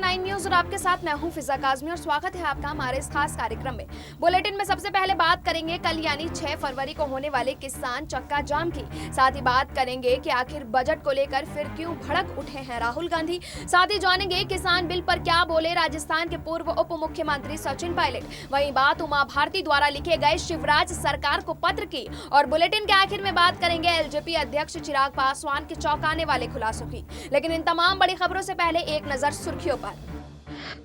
9 news और आपके साथ मैं हूं फिजा काजमी और स्वागत है आपका हमारे इस खास कार्यक्रम में। बुलेटिन में सबसे पहले बात करेंगे कल यानी 6 फरवरी को होने वाले किसान चक्का जाम की। साथ ही बात करेंगे कि आखिर बजट को लेकर फिर क्यों भड़क उठे हैं राहुल गांधी। साथ ही जानेंगे किसान बिल पर क्या बोले राजस्थान के पूर्व उप मुख्यमंत्री सचिन पायलट। वहीं बात उमा भारती द्वारा लिखे गए शिवराज सरकार को पत्र की। और बुलेटिन के आखिर में बात करेंगे एलजेपी अध्यक्ष चिराग पासवान के चौंकाने वाले खुलासों की। लेकिन इन तमाम बड़ी खबरों से पहले एक नजर सुर्खियों पर।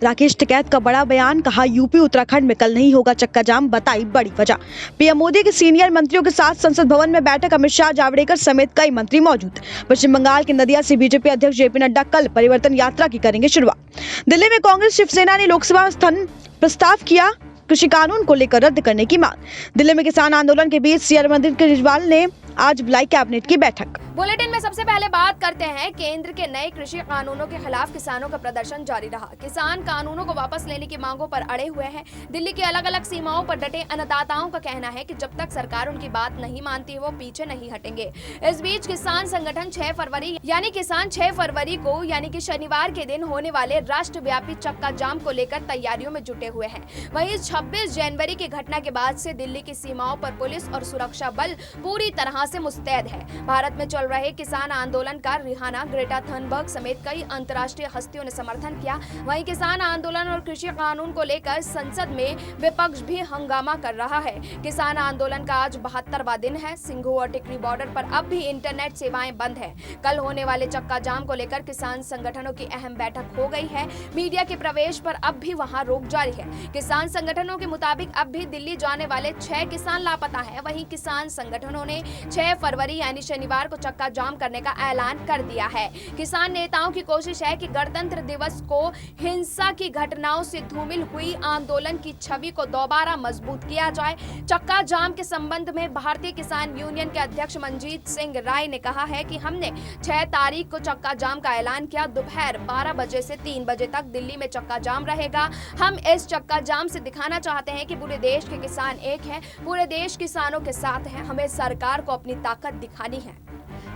राकेश टिकैत का बड़ा बयान, कहा यूपी उत्तराखंड में कल नहीं होगा चक्का जाम, बताई बड़ी वजह। पीएम मोदी के सीनियर मंत्रियों के साथ संसद भवन में बैठक, अमित शाह, जावड़ेकर समेत कई मंत्री मौजूद। पश्चिम बंगाल के नदिया से बीजेपी अध्यक्ष जेपी नड्डा कल परिवर्तन यात्रा की करेंगे शुरुआत। दिल्ली में कांग्रेस शिवसेना ने लोकसभा में स्थगन प्रस्ताव किया, कृषि कानून को लेकर रद्द करने की मांग। दिल्ली में किसान आंदोलन के बीच सीएम अरविंद केजरीवाल ने आज बुलाई कैबिनेट की बैठक। बुलेटिन में सबसे पहले बात करते हैं केंद्र के नए कृषि कानूनों के खिलाफ किसानों का प्रदर्शन जारी रहा। किसान कानूनों को वापस लेने की मांगों पर अड़े हुए हैं। दिल्ली की अलग अलग सीमाओं पर डटे अन्नदाताओं का कहना है कि जब तक सरकार उनकी बात नहीं मानती वो पीछे नहीं हटेंगे। इस बीच किसान संगठन 6 फरवरी यानी किसान 6 फरवरी को यानी कि शनिवार के दिन होने वाले राष्ट्रव्यापी चक्का जाम को लेकर तैयारियों में जुटे हुए हैं। वहीं 26 जनवरी की घटना के बाद से दिल्ली की सीमाओं पर पुलिस और सुरक्षा बल पूरी तरह से मुस्तैद है। भारत में चल रहे किसान आंदोलन का रिहाना, ग्रेटा थनबर्ग समेत कई अंतर्राष्ट्रीय हस्तियों ने समर्थन किया। वहीं किसान आंदोलन और कृषि कानून को लेकर संसद में विपक्ष भी हंगामा कर रहा है। किसान आंदोलन का आज 72वां दिन है। सिंघू और टिकरी बॉर्डर पर अब भी इंटरनेट सेवाएं बंद है। कल होने वाले चक्का जाम को लेकर किसान संगठनों की अहम बैठक हो गई है। मीडिया के प्रवेश पर अब भी वहां रोक जारी है। किसान संगठनों के मुताबिक अब भी दिल्ली जाने वाले 6 किसान लापता है। वहीं किसान संगठनों ने 6 फरवरी यानी शनिवार को चक्का जाम करने का ऐलान कर दिया है। किसान नेताओं की कोशिश है कि गणतंत्र दिवस को हिंसा की घटनाओं से धूमिल हुई आंदोलन की छवि को दोबारा मजबूत किया जाए। चक्का जाम के संबंध में भारतीय किसान यूनियन के अध्यक्ष मनजीत सिंह राय ने कहा है कि हमने 6 तारीख को चक्का जाम का ऐलान किया। दोपहर 12 बजे से 3 बजे तक दिल्ली में चक्का जाम रहेगा। हम इस चक्का जाम से दिखाना चाहते हैं कि पूरे देश के किसान एक हैं, पूरे देश किसानों के साथ हैं। हमें सरकार को अपनी ताकत दिखानी है।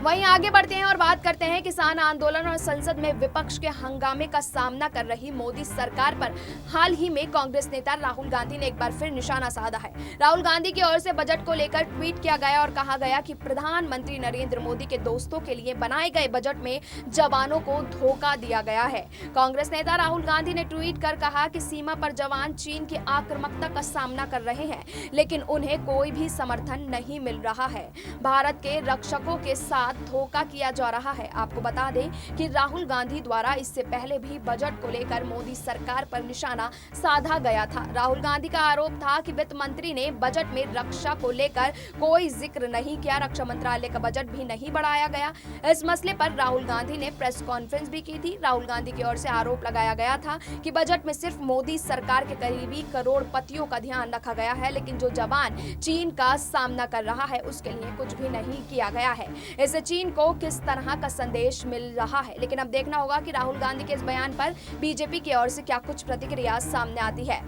वहीं आगे बढ़ते हैं और बात करते हैं किसान आंदोलन और संसद में विपक्ष के हंगामे का सामना कर रही मोदी सरकार पर। हाल ही में कांग्रेस नेता राहुल गांधी ने एक बार फिर निशाना साधा है। राहुल गांधी की ओर से बजट को लेकर ट्वीट किया गया और कहा गया कि प्रधानमंत्री नरेंद्र मोदी के दोस्तों के लिए बनाए गए बजट में जवानों को धोखा दिया गया है। कांग्रेस नेता राहुल गांधी ने ट्वीट कर कहा कि सीमा पर जवान चीन की आक्रामकता का सामना कर रहे हैं, लेकिन उन्हें कोई भी समर्थन नहीं मिल रहा है। भारत के रक्षकों के साथ धोखा किया जा रहा है। आपको बता दें कि राहुल गांधी द्वारा इससे पहले भी बजट को लेकर मोदी सरकार पर निशाना साधा गया था। राहुल गांधी का आरोप था कि वित्त मंत्री ने बजट में रक्षा को लेकर कोई जिक्र नहीं किया, रक्षा मंत्रालय का बजट भी नहीं बढ़ाया गया। इस मसले पर राहुल गांधी ने प्रेस कॉन्फ्रेंस भी की थी। राहुल गांधी की ओर से आरोप लगाया गया था कि बजट में सिर्फ मोदी सरकार के करीबी करोड़पतियों का ध्यान रखा गया है, लेकिन जो जवान चीन का सामना कर रहा है उसके लिए कुछ भी नहीं किया गया है। इससे चीन को किस तरह का संदेश मिल रहा है। लेकिन अब देखना होगा कि राहुल गांधी के इस बयान पर बीजेपी की ओर से क्या कुछ प्रतिक्रिया सामने आती है।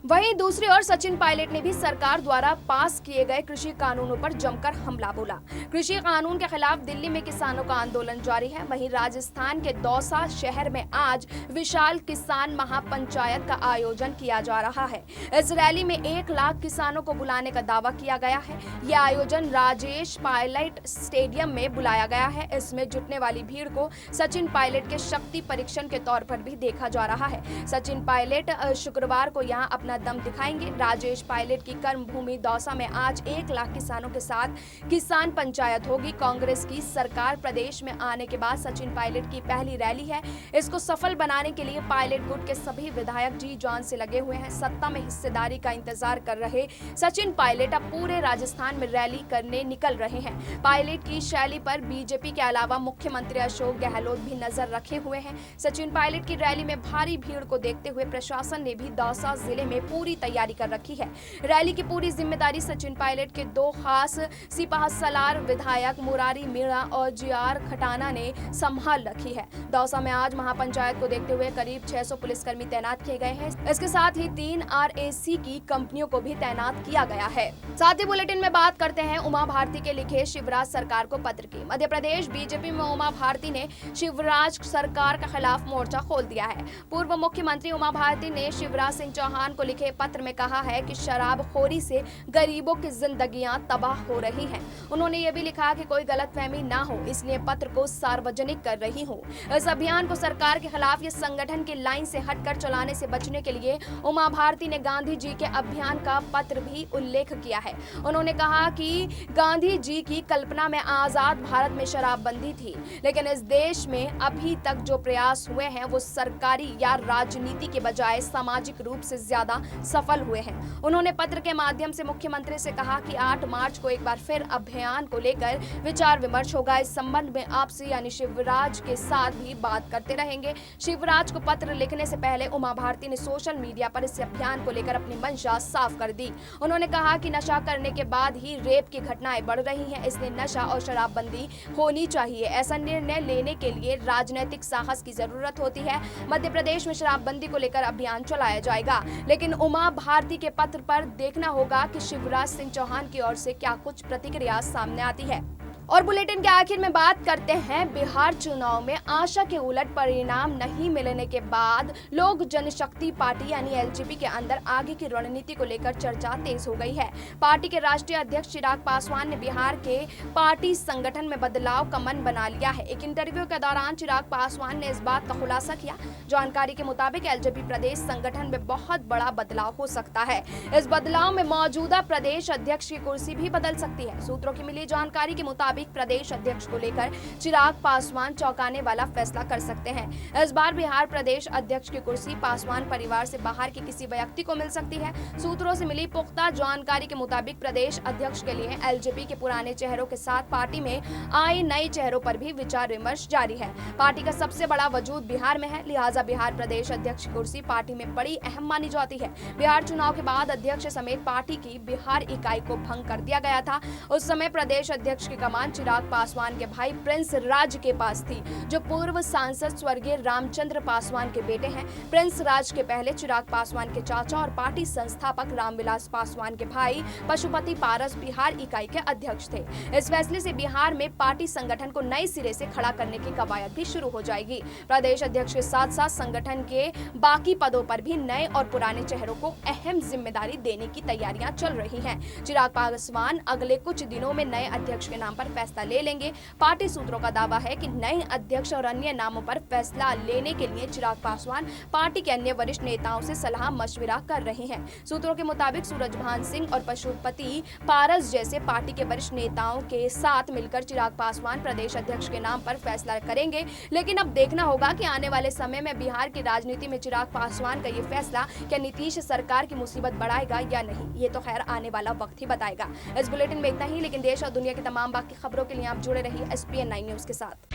वहीं दूसरी ओर सचिन पायलट ने भी सरकार द्वारा पास किए गए कृषि कानूनों पर जमकर हमला बोला। कृषि कानून के खिलाफ दिल्ली में किसानों का आंदोलन जारी है। वहीं राजस्थान के दौसा शहर में आज विशाल किसान महापंचायत का आयोजन किया जा रहा है। इस रैली में 1 लाख किसानों को बुलाने का दावा किया गया है। यह आयोजन राजेश पायलट स्टेडियम में बुलाया गया है। इसमें जुटने वाली भीड़ को सचिन पायलट के शक्ति परीक्षण के तौर पर भी देखा जा रहा है। सचिन पायलट शुक्रवार को यहाँ अपना दम दिखाएंगे। राजेश पायलट की कर्मभूमि दौसा में आज 1 लाख किसानों के साथ किसान पंचायत होगी। कांग्रेस की सरकार प्रदेश में आने के बाद सचिन पायलट की पहली रैली है। इसको सफल बनाने के लिए पायलट गुट के सभी विधायक जी जान से लगे हुए हैं। सत्ता में हिस्सेदारी का इंतजार कर रहे सचिन पायलट अब पूरे राजस्थान में रैली करने निकल रहे हैं। पायलट की शैली पर बीजेपी के अलावा मुख्यमंत्री अशोक गहलोत भी नजर रखे हुए हैं। सचिन पायलट की रैली में भारी भीड़ को देखते हुए प्रशासन ने भी दौसा जिले में पूरी तैयारी कर रखी है। रैली की पूरी जिम्मेदारी सचिन पायलट के 2 खास सिपाह सलार विधायक मुरारी मीणा और जीआर खटाना ने संभाल रखी है। दौसा में आज महापंचायत को देखते हुए करीब 600 पुलिसकर्मी तैनात किए गए हैं। इसके साथ ही 3 RAC की कंपनियों को भी तैनात किया गया है। साथ ही बुलेटिन में बात करते हैं उमा भारती के लिखे शिवराज सरकार को पत्र की। मध्य प्रदेश बीजेपी में उमा भारती ने शिवराज सरकार के खिलाफ मोर्चा खोल दिया है। पूर्व मुख्यमंत्री उमा भारती ने शिवराज सिंह चौहान को लिखे पत्र में कहा है कि शराबखोरी से गरीबों की जिंदगियां तबाह हो रही हैं। उन्होंने ये भी लिखा कि कोई गलतफहमी ना हो, इसलिए पत्र को सार्वजनिक कर रही हूँ। इस अभियान को सरकार के खिलाफ ये संगठन की लाइन से हटकर चलाने से बचने के लिए उमा भारती ने गांधी जी के अभियान का पत्र भी उल्लेख किया है। उन्होंने कहा कि गांधी जी की कल्पना में आजाद भारत में शराबबंदी थी, लेकिन इस देश में अभी तक जो प्रयास हुए हैं वो सरकारी या राजनीति के बजाय सामाजिक रूप से ज्यादा सफल हुए हैं। उन्होंने पत्र के माध्यम से मुख्यमंत्री से कहा कि 8 मार्च को एक बार फिर अभियान को लेकर विचार विमर्श होगा। इस संबंध में आपसे यानी शिवराज के साथ भी बात करते रहेंगे। शिवराज को पत्र लिखने से पहले उमा भारती ने सोशल मीडिया पर इस अभियान को लेकर अपनी मंशा साफ कर दी। उन्होंने कहा कि नशा करने के बाद ही रेप की घटनाएं बढ़ रही हैं, इसलिए नशा और शराबबंदी होनी चाहिए। ऐसा निर्णय लेने के लिए राजनीतिक साहस की जरूरत होती है। मध्य प्रदेश में शराबबंदी को लेकर अभियान चलाया जाएगा, लेकिन उमा भारती के पत्र पर देखना होगा कि शिवराज सिंह चौहान की ओर से क्या कुछ प्रतिक्रिया सामने आती है। और बुलेटिन के आखिर में बात करते हैं बिहार चुनाव में आशा के उलट परिणाम नहीं मिलने के बाद लोक जनशक्ति पार्टी यानी LJP के अंदर आगे की रणनीति को लेकर चर्चा तेज हो गई है। पार्टी के राष्ट्रीय अध्यक्ष चिराग पासवान ने बिहार के पार्टी संगठन में बदलाव का मन बना लिया है। एक इंटरव्यू के दौरान चिराग पासवान ने इस बात का खुलासा किया। जानकारी के मुताबिक LJP प्रदेश संगठन में बहुत बड़ा बदलाव हो सकता है। इस बदलाव में मौजूदा प्रदेश अध्यक्ष की कुर्सी भी बदल सकती है। सूत्रों की मिली जानकारी के मुताबिक प्रदेश अध्यक्ष को लेकर चिराग पासवान चौंकाने वाला फैसला कर सकते हैं। इस बार बिहार प्रदेश अध्यक्ष की कुर्सी पासवान परिवार से बाहर के किसी व्यक्ति को मिल सकती है। सूत्रों से मिली पुख्ता जानकारी के मुताबिक प्रदेश अध्यक्ष के लिए LJP के पुराने चेहरों के साथ पार्टी में आए नए चेहरों पर भी विचार विमर्श जारी है। पार्टी का सबसे बड़ा वजूद बिहार में है, लिहाजा बिहार प्रदेश अध्यक्ष की कुर्सी पार्टी में बड़ी अहम मानी जाती है। बिहार चुनाव के बाद अध्यक्ष समेत पार्टी की बिहार इकाई को भंग कर दिया गया था। उस समय प्रदेश अध्यक्ष की कमान चिराग पासवान के भाई प्रिंस राज के पास थी, जो पूर्व सांसद स्वर्गीय रामचंद्र पासवान के बेटे हैं। प्रिंस राज के पहले चिराग पासवान के चाचा और पार्टी संस्थापक रामविलास पासवान के भाई पशुपति पारस बिहार इकाई के अध्यक्ष थे। इस फैसले से बिहार में पार्टी संगठन को नए सिरे से खड़ा करने की कवायद भी शुरू हो जाएगी। प्रदेश अध्यक्ष के साथ साथ संगठन के बाकी पदों पर भी नए और पुराने चेहरों को अहम जिम्मेदारी देने की तैयारियां चल रही हैं। चिराग पासवान अगले कुछ दिनों में नए अध्यक्ष के नाम पर फैसला ले लेंगे। पार्टी सूत्रों का दावा है कि नए अध्यक्ष और अन्य नामों पर फैसला लेने के लिए चिराग पासवान पार्टी के अन्य वरिष्ठ नेताओं से सलाह मशविरा कर रहे हैं। सूत्रों के मुताबिक सूरजभान सिंह और पशुपति पारस जैसे पार्टी के वरिष्ठ नेताओं के साथ मिलकर चिराग पासवान प्रदेश अध्यक्ष के नाम पर फैसला करेंगे। लेकिन अब देखना होगा कि आने वाले समय में बिहार की राजनीति में चिराग पासवान का ये फैसला क्या नीतीश सरकार की मुसीबत बढ़ाएगा या नहीं, ये तो खैर आने वाला वक्त ही बताएगा। इस बुलेटिन में इतना ही, लेकिन देश और दुनिया की तमाम बाकी खबरों के लिए आप जुड़े रहिए SPN 9 न्यूज के साथ।